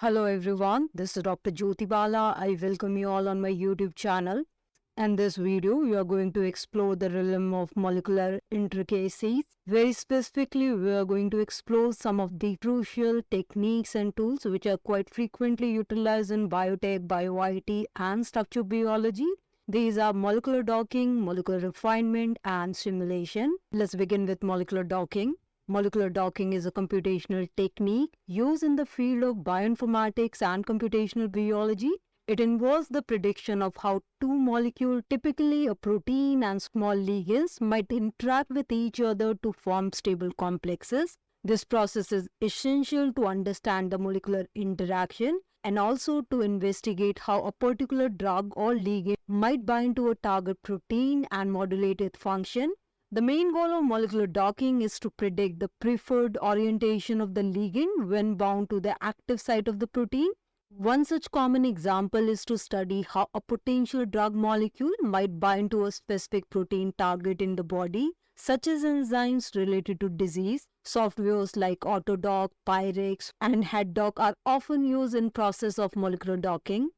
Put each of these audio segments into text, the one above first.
Hello everyone, this is Dr. Jyoti Bala. I welcome you all on my YouTube channel. In this video, we are going to explore the realm of molecular intricacies. Very specifically, we are going to explore some of the crucial techniques and tools which are quite frequently utilized in biotech, bio-IT and structural biology. These are molecular docking, molecular refinement and simulation. Let's begin with molecular docking. Molecular docking is a computational technique used in the field of bioinformatics and computational biology. It involves the prediction of how two molecules, typically a protein and small ligands, might interact with each other to form stable complexes. This process is essential to understand the molecular interaction and also to investigate how a particular drug or ligand might bind to a target protein and modulate its function. The main goal of molecular docking is to predict the preferred orientation of the ligand when bound to the active site of the protein. One such common example is to study how a potential drug molecule might bind to a specific protein target in the body, such as enzymes related to disease. Softwares like Autodock, Pyrex, and HeadDock are often used in process of molecular docking.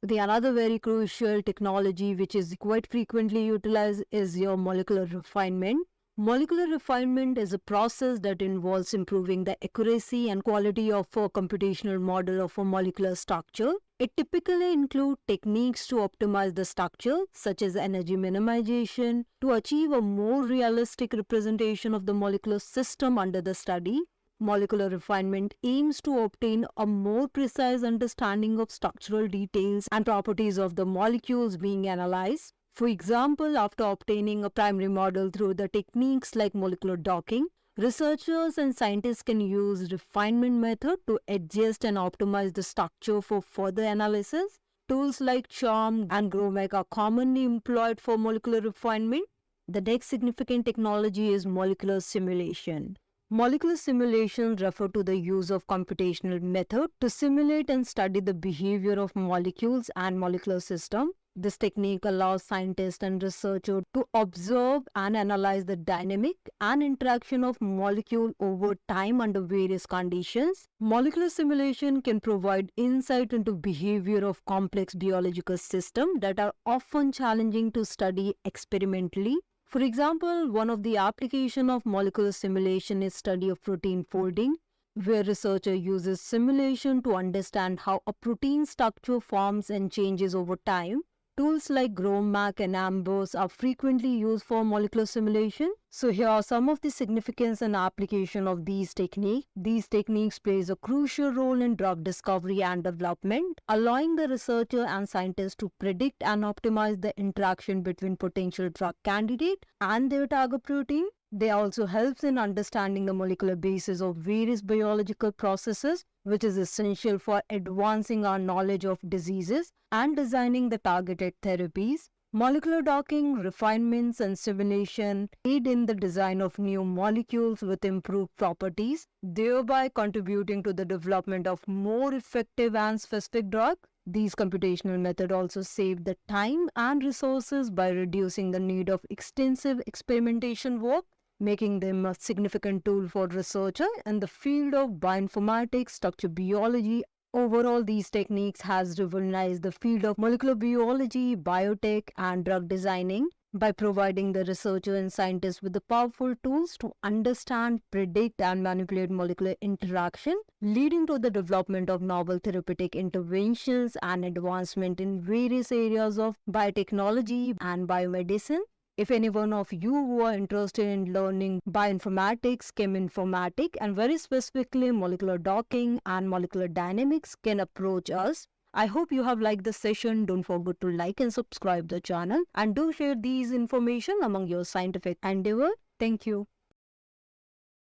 The another very crucial technology which is quite frequently utilized is your molecular refinement. Molecular refinement is a process that involves improving the accuracy and quality of a computational model of a molecular structure. It typically includes techniques to optimize the structure, such as energy minimization, to achieve a more realistic representation of the molecular system under the study. Molecular refinement aims to obtain a more precise understanding of structural details and properties of the molecules being analyzed. For example, after obtaining a primary model through the techniques like molecular docking, researchers and scientists can use refinement method to adjust and optimize the structure for further analysis. Tools like CHORM and GROMAC are commonly employed for molecular refinement. The next significant technology is molecular simulation. Molecular simulation refers to the use of computational method to simulate and study the behavior of molecules and molecular systems. This technique allows scientists and researchers to observe and analyze the dynamic and interaction of molecules over time under various conditions. Molecular simulation can provide insight into behavior of complex biological systems that are often challenging to study experimentally. For example, one of the applications of molecular simulation is study of protein folding, where researcher uses simulation to understand how a protein structure forms and changes over time. Tools like GROMAC and AMBERS are frequently used for molecular simulation. So here are some of the significance and application of these techniques. These techniques plays a crucial role in drug discovery and development, allowing the researcher and scientists to predict and optimize the interaction between potential drug candidate and their target protein. They also helps in understanding the molecular basis of various biological processes, which is essential for advancing our knowledge of diseases and designing the targeted therapies. Molecular docking, refinements, and simulation aid in the design of new molecules with improved properties, thereby contributing to the development of more effective and specific drugs. These computational methods also save the time and resources by reducing the need of extensive experimentation work, making them a significant tool for researchers in the field of bioinformatics, structural biology. Overall, these techniques has revolutionized the field of molecular biology, biotech, and drug designing by providing the researcher and scientists with the powerful tools to understand, predict, and manipulate molecular interaction, leading to the development of novel therapeutic interventions and advancement in various areas of biotechnology and biomedicine. If any one of you who are interested in learning bioinformatics, cheminformatics, and very specifically molecular docking and molecular dynamics can approach us. I hope you have liked the session. Don't forget to like and subscribe the channel and do share these information among your scientific endeavor. Thank you.